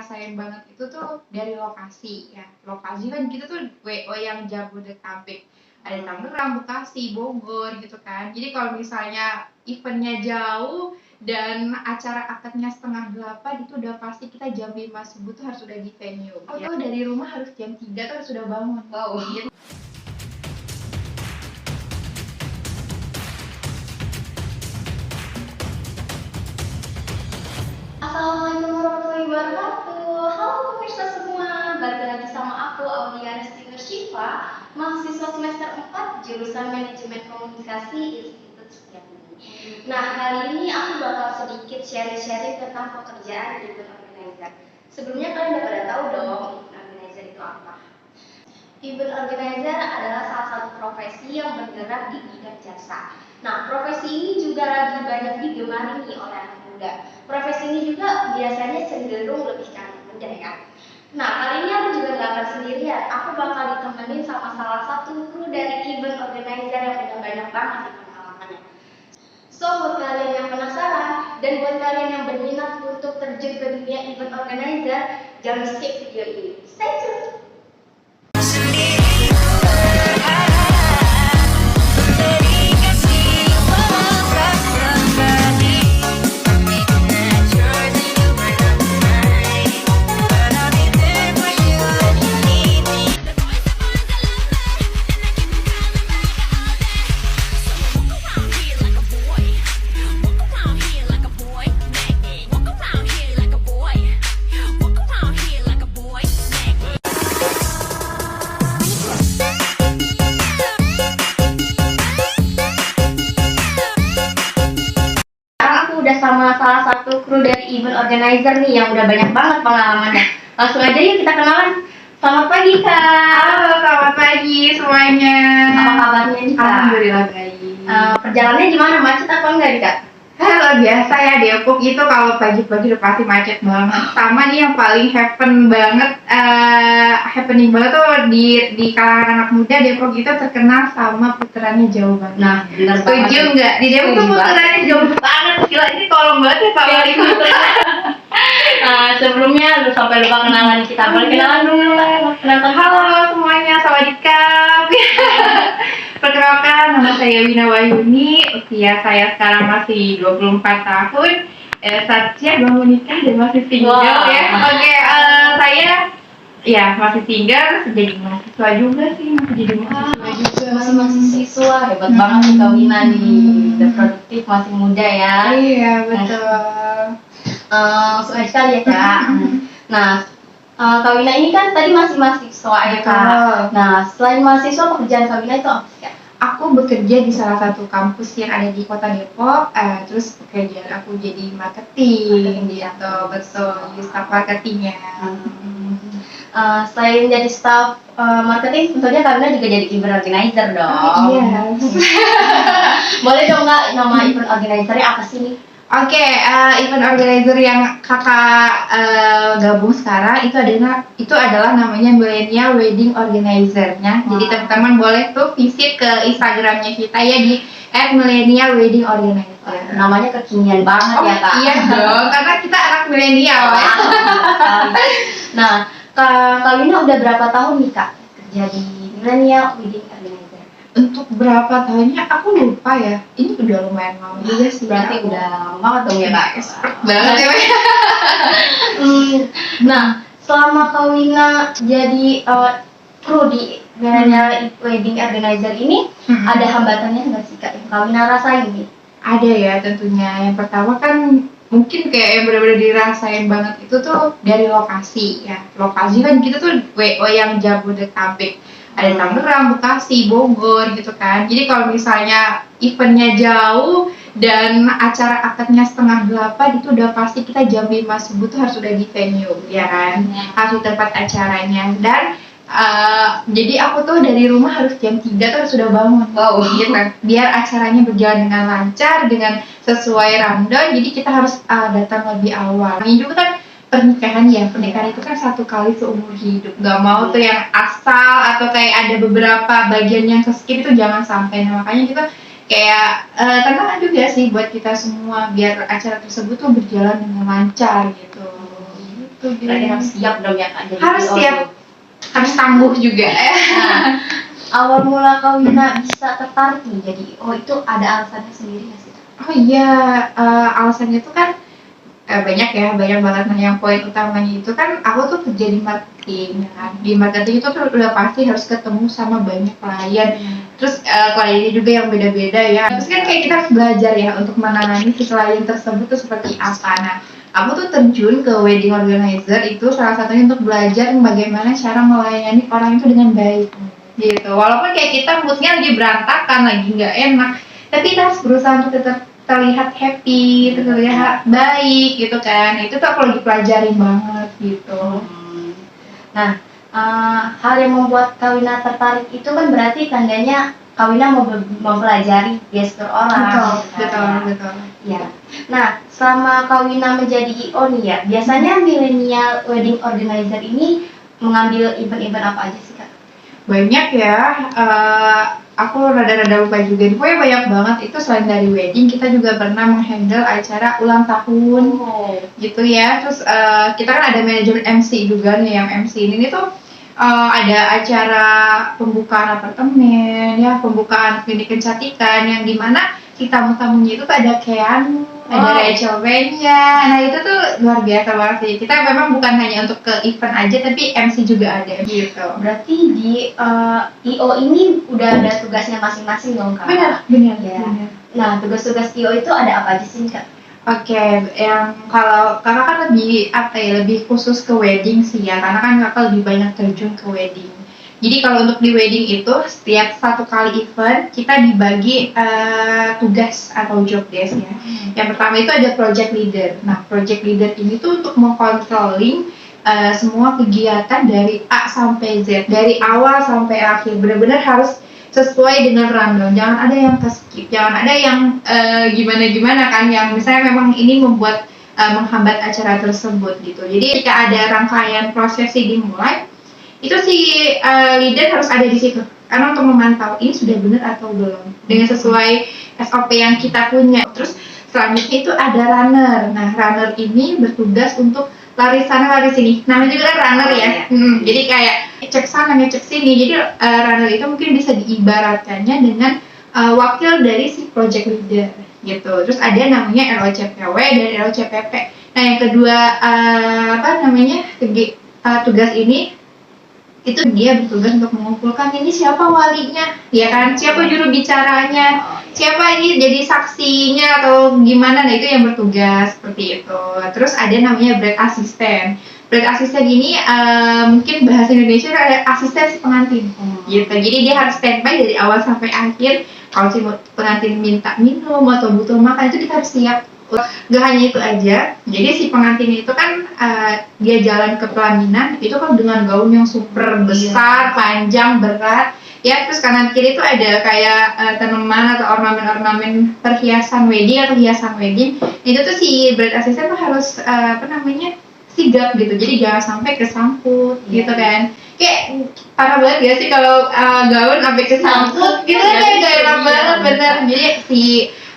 dirasain banget itu tuh dari lokasi ya. Lokasi kan kita tuh WO yang Jabodetabek. Ada Tangerang, Bekasi, Bogor gitu kan. Jadi kalau misalnya eventnya jauh dan acara akadnya 7:30 itu udah pasti kita jam 5 subuh tuh harus udah di venue. Aku tuh dari rumah harus jam 3 tuh harus udah bangun. Wow. Gitu. Assalamualaikum warahmatullahi wabarakatuh. Halo pemirsa semua, balik lagi sama aku Aulia Resti Syifa, mahasiswa semester 4 jurusan Manajemen Komunikasi Institut Setiabudi. Nah, kali ini aku bakal sedikit sharing-sharing tentang pekerjaan event organizer. Sebelumnya kalian udah pada tahu dong event organizer itu apa? Event organizer adalah salah satu profesi yang bergerak di bidang jasa. Nah, profesi ini juga lagi banyak digemari nih oleh anak muda. Profesi ini juga biasanya cenderung lebih ke anak muda ya. Nah, kali ini aku juga nggak akan sendirian. Aku bakal ditemenin sama salah satu kru dari event organizer yang udah banyak banget nih pengalamannya. So, buat kalian yang penasaran dan buat kalian yang berminat untuk terjun ke dunia event organizer, jangan skip video ini. Stay tuned! Udah sama salah satu kru dari event organizer nih yang udah banyak banget pengalamannya. Langsung aja yuk kita kenalan. Selamat pagi Kak. Halo, selamat pagi semuanya. Apa kabarnya nih Kak? Alhamdulillah baik. Perjalanannya gimana? Macet apa enggak nih Kak? Halo, biasa ya Depok itu kalau pagi-pagi udah pasti macet banget. Sama nih yang paling happening banget tuh di kalangan anak muda, Depok itu terkenal sama putarannya jauh banget. Nah, benar banget. Setuju nggak? Di Depok tuh putarannya jauh banget. Gila, ini tolong banget ya Pak Wali Kota. Sebelumnya lu sampai lupa kenalan kita. Boleh kenalan dulu lah. Halo semuanya, sawadikap. Perkenalkan, nama saya Wina Wahyuni. Usia saya sekarang masih 24 tahun. Satya belum menikah dan masih single ya. Oke, saya ya masih single, jadi mahasiswa juga sih, masih jadi mahasiswa juga. Masih mahasiswa, hebat banget nih Kak Wina nih. Udah produktif, masih muda ya. Iya, betul. Langsung aja kali ya Kak. Nah, Kak Wina ini kan tadi masih mahasiswa ya Kak. Nah, selain mahasiswa, pekerjaan Kak Wina itu apa sih Kak? Aku bekerja di salah satu kampus yang ada di kota Depok. Terus pekerjaan aku jadi marketing gitu, betul, di staff marketingnya. Selain jadi staff marketing, tentunya Kak Wina juga jadi event organizer dong. Iya. Boleh dong Kak, nama event organizernya apa sih nih? Oke, event organizer yang kakak gabung sekarang itu adalah namanya Millennial Wedding Organizer-nya. Jadi teman-teman boleh tuh visit ke Instagramnya kita ya di @millennial wedding organizer. Namanya kekinian banget ya Kak. Iya dong, karena kita anak milenial ya. Nah, Kak Wina udah berapa tahun nih Kak kerja di Millennial Wedding Organizer? Untuk berapa tahunnya aku lupa ya. Ini udah lumayan lama juga sih. Berarti udah lama banget dong ya Kak. Expert banget ya. Nah, selama Kak Wina jadi kru di Millennial Wedding Organizer ini, ada hambatannya nggak sih Kak yang Kak Wina rasain nih? Ada ya tentunya. Yang pertama kan mungkin kayak yang benar-benar dirasain banget itu tuh dari lokasi ya. Lokasi kan kita tuh WO yang Jabodetabek. Ada Tangerang, Bekasi, Bogor gitu kan. Jadi kalau misalnya eventnya jauh dan acara akadnya 7:30 itu udah pasti kita jam 5 subuh tuh harus udah di venue ya kan. Harus di tempat acaranya. Dan jadi aku tuh dari rumah harus jam 3 tuh harus udah bangun. Wow. Gitu kan. Biar acaranya berjalan dengan lancar, dengan sesuai rundown. Jadi kita harus datang lebih awal. Ini juga kan pernikahan itu kan satu kali seumur hidup, nggak mau tuh yang asal atau kayak ada beberapa bagian yang ke-skip itu jangan sampai. Nah, makanya kita kayak tantangan juga sih buat kita semua biar acara tersebut tuh berjalan dengan lancar gitu. gitu Berarti harus siap dong ya Kak jadi harus PO siap, tuh. harus tangguh juga ya. Nah, awal mula Kak Wina bisa tertarik nih jadi IO itu ada alasannya sendiri nggak sih Kak? Oh iya, alasannya itu kan banyak ya, banyak banget. Nah yang poin utamanya itu kan aku tuh kerja di marketing ya kan. Di marketing itu tuh udah pasti harus ketemu sama banyak klien. Terus kliennya juga yang beda-beda ya. Terus kan kayak kita harus belajar ya untuk menangani si klien tersebut tuh seperti apa. Nah aku tuh terjun ke wedding organizer itu salah satunya untuk belajar bagaimana cara melayani orang itu dengan baik gitu. Walaupun kayak kita moodnya lagi berantakan, lagi nggak enak, tapi kita harus berusaha untuk tetap terlihat happy, terlihat baik gitu kan. Itu tuh aku lagi pelajarin banget gitu. Nah, hal yang membuat Kak Wina tertarik itu kan berarti tandanya Kak Wina mau mempelajari gestur orang. Betul. Ya. Nah, selama Kak Wina menjadi IO nih ya, biasanya milenial wedding organizer ini mengambil event-event apa aja sih Kak? Banyak ya, aku rada-rada lupa juga. Pokoknya banyak banget. Itu selain dari wedding, kita juga pernah menghandle acara ulang tahun gitu ya. Terus kita kan ada manajemen MC juga nih, yang MC ini tuh ada acara pembukaan apartemen, ya pembukaan klinik kecantikan yang dimana si tamu-tamunya itu tuh ada Keanu, ada Rachel Wenya. Nah itu tuh luar biasa banget sih. Kita memang bukan hanya untuk ke event aja, tapi MC juga ada gitu. Berarti di IO ini udah ada tugasnya masing-masing dong Kak? Benar. Ya. Nah, tugas-tugas IO itu ada apa aja sih Kak? Oke, yang kalau kakak kan lebih lebih khusus ke wedding sih ya, karena kan kakak lebih banyak terjun ke wedding. Jadi kalau untuk di wedding itu setiap satu kali event kita dibagi tugas atau job desk ya. Yang pertama itu ada project leader. Nah, project leader ini tuh untuk mengcontrolling semua kegiatan dari A sampai Z, dari awal sampai akhir. Benar-benar harus sesuai dengan rundown, jangan ada yang ke-skip, jangan ada yang gimana-gimana kan, yang misalnya memang ini membuat menghambat acara tersebut gitu. Jadi ketika ada rangkaian prosesi dimulai, itu si leader harus ada di situ, karena untuk memantau ini sudah benar atau belum, dengan sesuai SOP yang kita punya. Terus selanjutnya itu ada runner. Nah runner ini bertugas untuk lari sana lari sini, namanya juga kan runner ya. Jadi kayak cek sana ngecek sini. Jadi runner itu mungkin bisa diibaratkannya dengan wakil dari si project leader gitu. Terus ada namanya ROCPW dan ROCPP. Nah yang kedua tugas ini itu dia bertugas untuk mengumpulkan ini siapa walinya, ya kan, siapa juru bicaranya, siapa ini jadi saksinya atau gimana. Nah itu yang bertugas seperti itu. Terus ada namanya bride assistant. Bride assistant ini mungkin bahasa Indonesia ada asisten si pengantin gitu. Jadi dia harus standby dari awal sampai akhir. Kalau si pengantin minta minum atau butuh makan itu kita harus siap. Gak hanya itu aja, jadi si pengantin itu kan dia jalan ke pelaminan itu kan dengan gaun yang super besar, panjang, berat ya. Terus kanan kiri itu ada kayak tanaman atau ornamen-ornamen perhiasan wedding atau hiasan wedding. Itu tuh si bride assistant tuh harus sigap gitu, jadi jangan sampai kesangkut gitu kan. Kayak parah banget ya sih kalau gaun sampai kesangkut gitu kan, kayak gak enak banget bener. Jadi si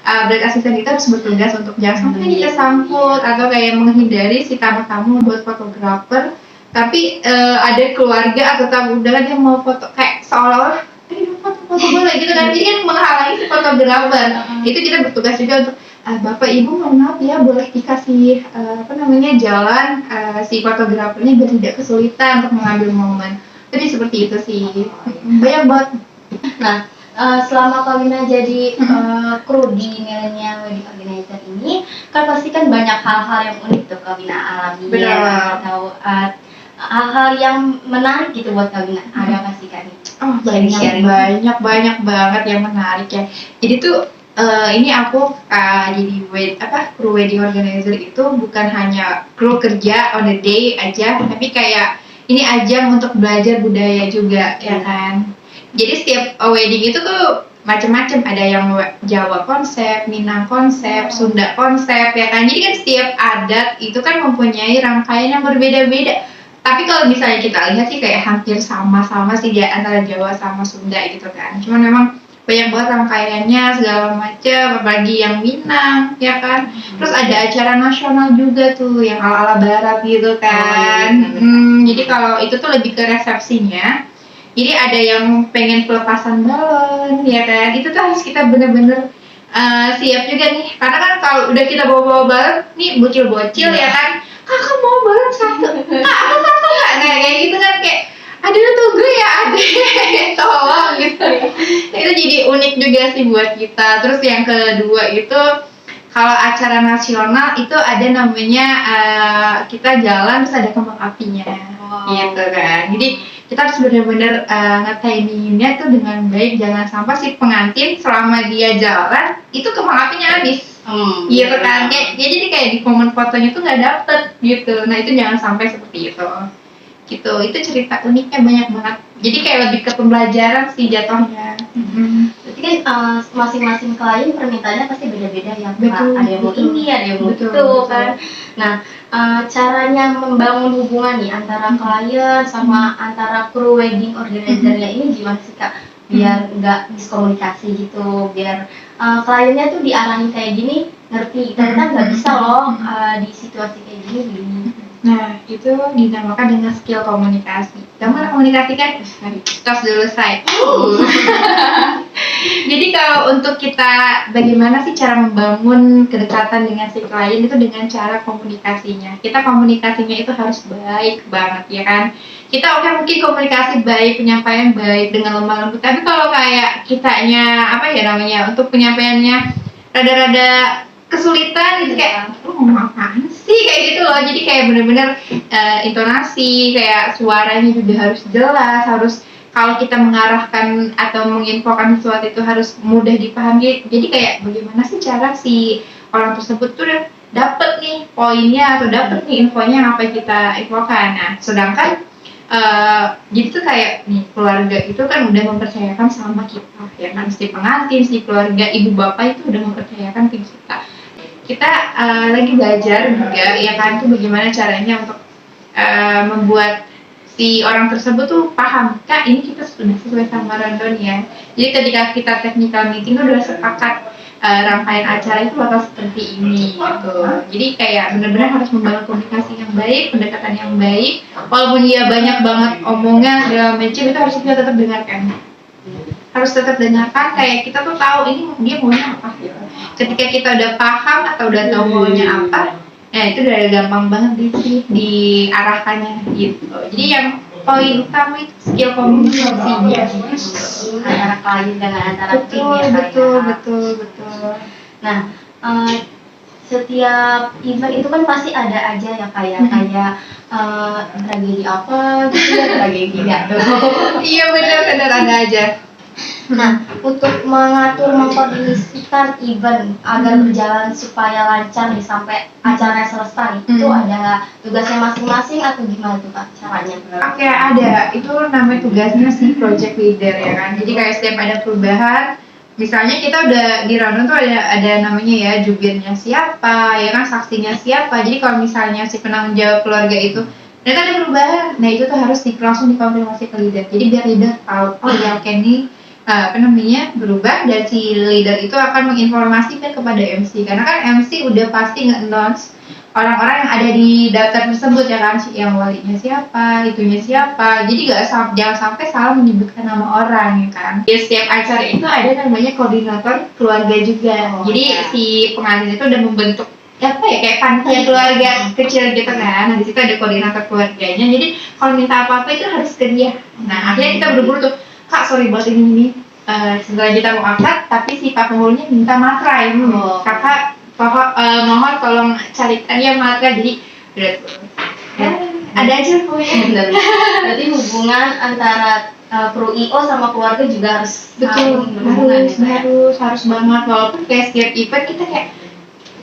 bride assistant itu harus bertugas untuk jangan sampai kesangkut atau kayak menghindari si tamu-tamu buat fotografer, tapi ada keluarga atau tamu undangan yang mau foto kayak seolah-olah foto boleh gitu kan, jadi kan menghalangi si fotografer. Itu kita bertugas juga untuk Bapak Ibu mohon maaf ya, boleh dikasih jalan si fotografernya biar tidak kesulitan untuk mengambil momen. Jadi seperti itu sih. Banyak banget. Nah, selama Kak Wina jadi kru di milenial wedding organizer ini, kan pasti kan banyak hal-hal yang unik tuh Kak Wina alami ya, atau hal-hal yang menarik gitu buat Kak Wina. Ada nggak sih Kak? Oh banyak banget yang menarik ya. Jadi tuh ini aku jadi kru wedding organizer itu bukan hanya kru kerja on the day aja, tapi kayak ini ajang untuk belajar budaya juga ya kan. Jadi setiap wedding itu tuh macam-macam, ada yang Jawa konsep, Minang konsep, Sunda konsep ya kan. Jadi kan setiap adat itu kan mempunyai rangkaian yang berbeda-beda. Tapi kalau misalnya kita lihat sih kayak hampir sama-sama sih di antara Jawa sama Sunda gitu kan. Cuman memang banyak banget rangkaiannya segala macam, apalagi yang Minang ya kan. Terus ada acara nasional juga tuh yang ala-ala barat gitu kan. Jadi kalau itu tuh lebih ke resepsinya. Jadi ada yang pengen pelepasan balon ya kan. Itu tuh harus kita bener-bener siap juga nih, karena kan kalau udah kita bawa-bawa balon nih bocil-bocil ya kan, kakak mau balon satu, kak aku satu nggak, nah kayak gitu kan, kayak aduh tunggu ya adek tolong gitu. Nah, itu jadi unik juga sih buat kita. Terus yang kedua itu kalau acara nasional itu ada namanya kita jalan terus ada kembang apinya gitu kan. Jadi kita harus benar-benar nge-timinginnya tuh dengan baik, jangan sampai si pengantin selama dia jalan itu kembang apinya habis. Gitu kan, kayak ya jadi kayak di momen fotonya tuh nggak dapet gitu. Nah itu jangan sampai seperti itu. Gitu, itu cerita uniknya banyak banget. Jadi kayak lebih ke pembelajaran sih jatuhnya. Berarti kan masing-masing klien permintaannya pasti beda-beda ya, Kak. Betul, Ada yang mau betul. ini, ada yang mau Betul, itu betul. kan. Nah, caranya membangun hubungan nih antara klien sama antara kru wedding organizer-nya ini gimana sih, Kak? Biar nggak miskomunikasi gitu, biar kliennya tuh diarahin kayak gini, ngerti. Ternyata nggak bisa loh di situasi kayak gini. Nah, itu dinamakan dengan skill komunikasi. Kamu komunikasi kan? Tos dulu, say. Jadi kalau untuk kita bagaimana sih cara membangun kedekatan dengan si klien itu dengan cara komunikasinya. Kita komunikasinya itu harus baik banget ya kan. Kita mungkin komunikasi baik, penyampaian baik dengan lemah lembut. Tapi kalau kayak kitanya apa ya namanya untuk penyampaiannya rada-rada kesulitan gitu, kayak lu ngomong apaan sih kayak gitu loh. Jadi kayak bener-bener intonasi, kayak suaranya juga harus jelas, harus kalau kita mengarahkan atau menginfokan sesuatu itu harus mudah dipahami. Jadi kayak bagaimana sih cara si orang tersebut tuh dapet nih poinnya atau dapet nih infonya yang apa yang kita infokan. Nah sedangkan jadi tuh kayak nih keluarga itu kan udah mempercayakan sama kita ya kan, si pengantin, si keluarga, ibu bapak itu udah mempercayakan ke kita. Kita lagi belajar juga ya kan tuh bagaimana caranya untuk membuat si orang tersebut tuh paham, Kak ini kita sudah sesuai sama rundown ya. Jadi ketika kita technical meeting tuh udah sepakat rangkaian acara itu bakal seperti ini gitu. Jadi kayak benar-benar harus membangun komunikasi yang baik, pendekatan yang baik. Walaupun dia banyak banget omongan segala macam, itu harus kita tetap dengarkan. Harus tetap dengarkan, kayak kita tuh tahu ini dia maunya apa gitu. Ketika kita udah paham atau udah tahu maunya apa, ya itu udah gampang banget diarahkannya gitu. Jadi yang poin utama itu skill komunikasinya Antara klien dengan antara tim ya, Kak, betul. Nah, setiap event itu kan pasti ada aja ya kayak tragedi apa gitu ya, tragedi nggak tuh. Iya benar ada aja. Nah, untuk mengatur mengkoordinasikan event agar berjalan supaya lancar nih sampai acara selesai, itu ada tugasnya masing-masing atau gimana tuh Kak caranya? Oke, ada. Itu namanya tugasnya si project leader ya kan. Jadi kayak setiap ada perubahan, misalnya kita udah di rundown tuh ada namanya ya jubirnya siapa, ya kan saksinya siapa. Jadi kalau misalnya si penanggung jawab keluarga itu ternyata ada perubahan, nah itu tuh harus langsung dikonfirmasi ke leader. Jadi biar leader tahu, oh ya oke nih berubah, dan si leader itu akan menginformasikan kepada MC, karena kan MC udah pasti nge-announce orang-orang yang ada di daftar tersebut ya kan, yang walinya siapa, itunya siapa. Jadi jangan sampai salah menyebutkan nama orang ya kan. Di setiap acara itu ada namanya koordinator keluarga juga. Jadi si pengantin itu udah membentuk apa ya kayak panitia keluarga kecil gitu kan. Nah di situ ada koordinator keluarganya. Jadi kalau minta apa-apa itu harus ke dia. Nah akhirnya kita buru-buru tuh, Kak sorry buat ini setelah kita mau akad, tapi si Pak penghulunya minta materai. Kakak mohon tolong carikan ya materai. Jadi ada aja pokoknya. Berarti hubungan antara kru IO sama keluarga juga harus harus banget. Walaupun kayak setiap event kita kayak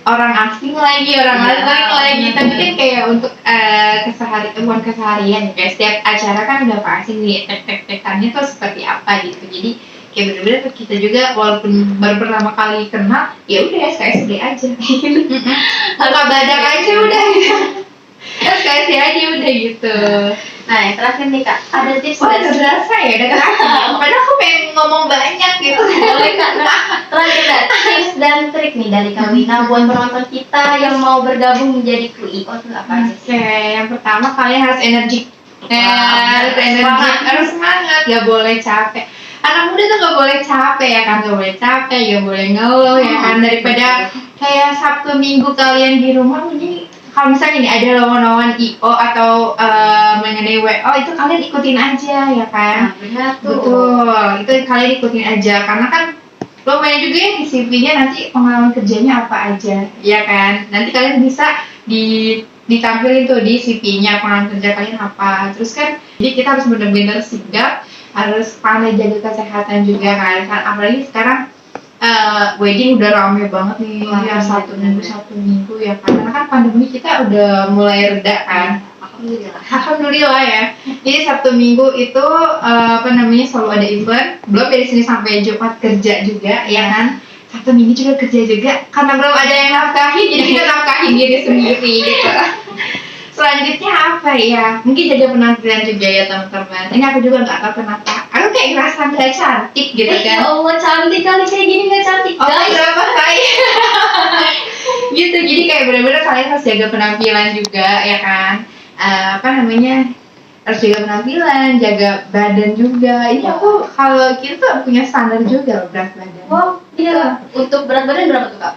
orang asing lagi, tapi kan kayak untuk keseharian kayak setiap acara kan udah pasti nih tek-tekannya tuh seperti apa gitu. Jadi kayak bener-bener kita juga walaupun baru pertama kali kenal, ya udah SKSD aja. Buka badak aja udah gitu. SKSD aja udah gitu. Nah, yang terakhir nih Kak, ada tips Wah, nggak udah sih? berasa ya, udah kerasa. Padahal aku pengen ngomong banyak gitu. Boleh Kak, nah, terakhir Kak, tips dan trik nih dari Kak Wina buat penonton kita yang mau bergabung menjadi kru IO tuh apa aja sih? Oke, yang pertama kalian harus energik. Harus energi, semangat. harus semangat, gak boleh capek. Anak muda tuh gak boleh capek ya kan, gak boleh capek, gak boleh ngeluh ya kan. Daripada kayak Sabtu Minggu kalian di rumah, ini kalau misalnya nih ada lawan-lawan IO atau mengenai WO, itu kalian ikutin aja ya kan. Nah, benar tuh. Betul, itu kalian ikutin aja karena kan lumayan juga ya di CV-nya nanti pengalaman kerjanya apa aja, ya kan? Nanti kalian bisa ditampilin tuh di CV-nya pengalaman kerja kalian apa. Terus kan, jadi kita harus benar-benar sigap, harus pandai jaga kesehatan juga kan. Apalagi sekarang wedding udah rame banget nih, Wah, ya bener. satu minggu ya kan. Karena kan pandemi kita udah mulai reda kan. Alhamdulillah. Alhamdulillah ya. Jadi Sabtu Minggu itu selalu ada event. Belum dari sini sampai Jumat kerja juga, ya kan. Sabtu Minggu juga kerja juga. Karena belum ada yang nafkahin, jadi kita nafkahin diri sendiri gitu. Selanjutnya apa ya? Mungkin jaga penampilan juga ya teman-teman. Ini aku juga nggak tahu kenapa. Aku kayak ngerasa nggak cantik gitu Ya kan. Allah, cantik kali kayak gini nggak cantik Oh, guys. berapa kali? Gitu, jadi kayak benar-benar kalian harus jaga penampilan juga ya kan. Harus jaga penampilan, jaga badan juga. Ini aku kalau kita punya standar juga loh berat badan. Wow, iya. Untuk berat badan berapa tuh Kak?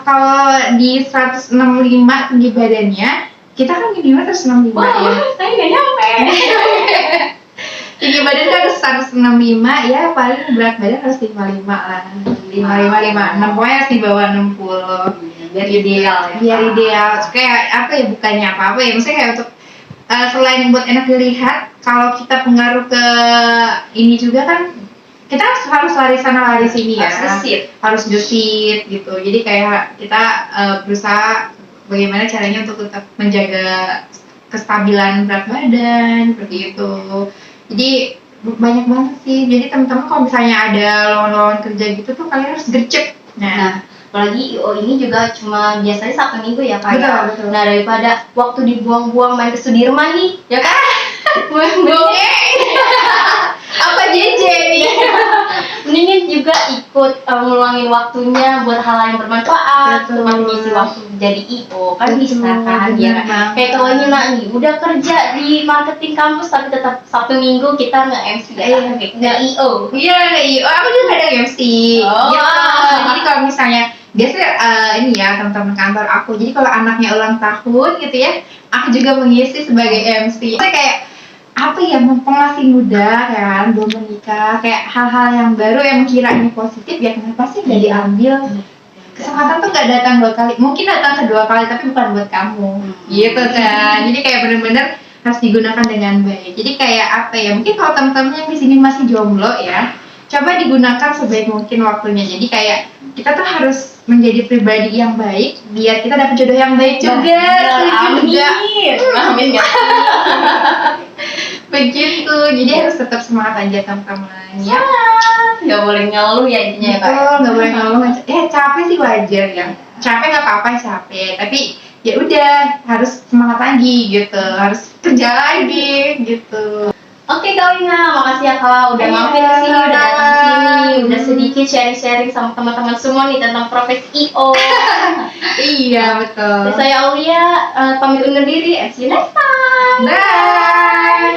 Kalau di 165 tinggi badannya, kita kan minimal 165 ya. Saya nggak nyampe. Tinggi badan kan harus 165, ya paling berat badan harus 55 lah. 56, pokoknya harus di bawah 60. Biar ideal ya. Biar ideal. Kayak apa ya, bukannya apa-apa ya, maksudnya kayak untuk selain buat enak dilihat, kalau kita pengaruh ke ini juga kan, kita harus lari sana lari sini ya, harus gesit gitu. Jadi kayak kita berusaha bagaimana caranya untuk tetap menjaga kestabilan berat badan seperti itu. Jadi banyak banget sih. Jadi teman-teman kalau misalnya ada lawan-lawan kerja gitu tuh kalian harus gercep. Nah, apalagi IO ini juga cuma biasanya Sabtu Minggu ya Kak. Betul, Ya? betul. Nah, daripada waktu dibuang-buang main ke Sudirman nih, ya kan? Apa JJ nih? Mendingin juga ikut ngeluangin waktunya buat hal yang bermanfaat, Betul. buat ngisi waktu jadi IO kan Betul, bisa kan bener ya. banget. Kayak kalau Nina nih udah kerja di marketing kampus tapi tetap Sabtu Minggu kita nge-MC ya, nge-IO. Iya, aku juga ada MC. Oh. Gitu. Jadi kalau misalnya biasanya ini ya teman-teman kantor aku. Jadi kalau anaknya ulang tahun gitu ya, aku juga mengisi sebagai MC. Saya kayak apa ya, mumpung masih muda kan, belum menikah, kayak hal-hal yang baru yang kiranya positif ya kenapa sih nggak diambil? Kesempatan tuh nggak datang 2 kali, mungkin datang kedua kali tapi bukan buat kamu, gitu kan. Jadi kayak bener-bener harus digunakan dengan baik. Jadi kayak apa ya, mungkin kalau teman-teman yang di sini masih jomblo ya, coba digunakan sebaik mungkin waktunya. Jadi kayak kita tuh harus menjadi pribadi yang baik biar kita dapat jodoh yang baik juga. Setuju juga? Amin ya. Begitu. Jadi harus tetap semangat aja teman-teman ya. Nggak boleh ngeluh ya intinya ya Kak. Betul, nggak boleh ngeluh. Capek sih wajar ya. Capek nggak apa-apa capek, tapi ya udah harus semangat lagi gitu, harus kerja lagi gitu. Oke Kak Wina, makasih ya Kak udah Iya. mampir ke sini, udah datang ke sini, udah sedikit sharing-sharing sama teman-teman semua nih tentang profesi IO. Iya betul. Dan saya Aulia pamit undur diri. See you next time. Bye.